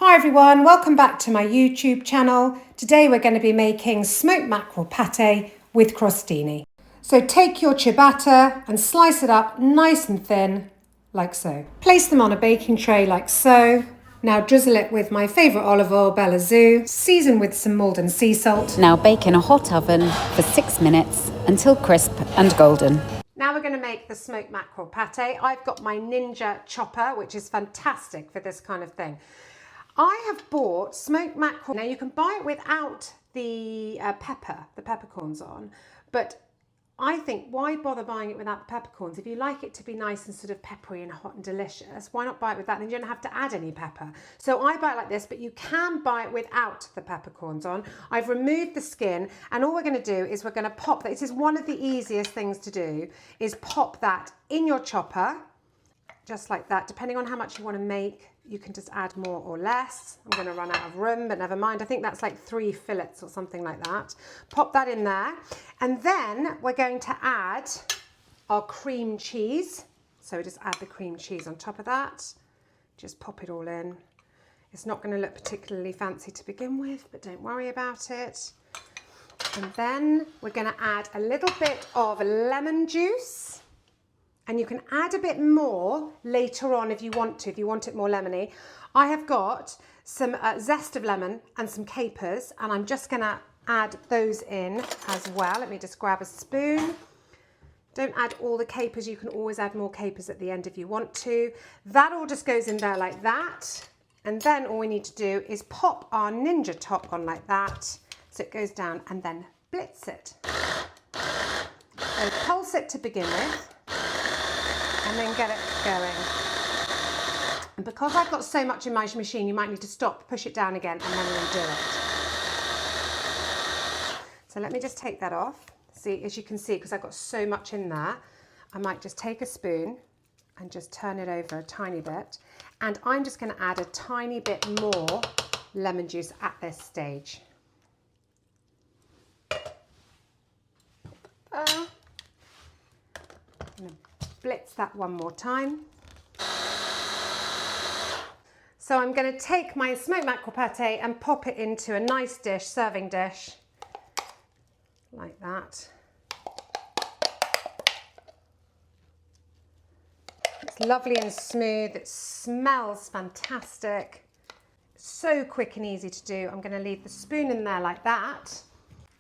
Hi everyone, welcome back to my YouTube channel. Today we're going to be making smoked mackerel pâté with crostini. So take your ciabatta and slice it up nice and thin, like so. Place them on a baking tray like so. Now drizzle it with my favourite olive oil, Bella Zoo. Season with some Maldon sea salt. Now bake in a hot oven for 6 minutes until crisp and golden. Now we're going to make the smoked mackerel pâté. I've got my Ninja chopper, which is fantastic for this kind of thing. I have bought smoked mackerel. Now you can buy it without the peppercorns on, but I think why bother buying it without the peppercorns? If you like it to be nice and sort of peppery and hot and delicious, why not buy it with that? Then you don't have to add any pepper. So I buy it like this, but you can buy it without the peppercorns on. I've removed the skin, and all we're going to do is we're going to pop that. This is one of the easiest things to do, is pop that in your chopper, just like that. Depending on how much you want to make, you can just add more or less. I'm going to run out of room, but never mind. I think that's like 3 fillets or something like that. Pop that in there. And then we're going to add our cream cheese. So we just add the cream cheese on top of that. Just pop it all in. It's not going to look particularly fancy to begin with, but don't worry about it. And then we're going to add a little bit of lemon juice. And you can add a bit more later on if you want it more lemony. I have got some zest of lemon and some capers, and I'm just gonna add those in as well. Let me just grab a spoon. Don't add all the capers, you can always add more capers at the end if you want to. That all just goes in there like that. And then all we need to do is pop our Ninja top on like that, so it goes down, and then blitz it. So pulse it to begin with, and then get it going. And because I've got so much in my machine, you might need to stop, push it down again, and then redo it. So let me just take that off. See, as you can see, because I've got so much in there, I might just take a spoon and just turn it over a tiny bit. And I'm just going to add a tiny bit more lemon juice at this stage. Blitz that one more time. So I'm going to take my smoked mackerel pâté and pop it into a nice dish, serving dish, like that. It's lovely and smooth. It smells fantastic. So quick and easy to do. I'm going to leave the spoon in there like that.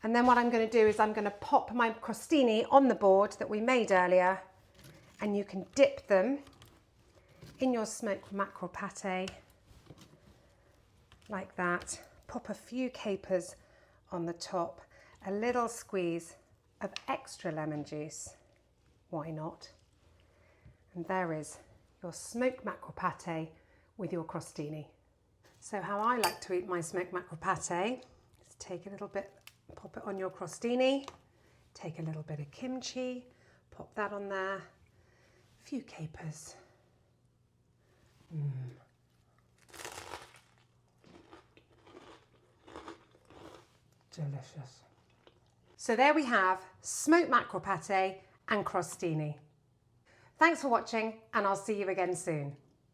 And then what I'm going to do is I'm going to pop my crostini on the board that we made earlier. And you can dip them in your smoked mackerel pâté like that. Pop a few capers on the top, a little squeeze of extra lemon juice. Why not? And there is your smoked mackerel pâté with your crostini. So how I like to eat my smoked mackerel pâté is take a little bit, pop it on your crostini, take a little bit of kimchi, pop that on there. Few capers. Delicious. So there we have smoked mackerel pâté and crostini. Thanks for watching, and I'll see you again soon.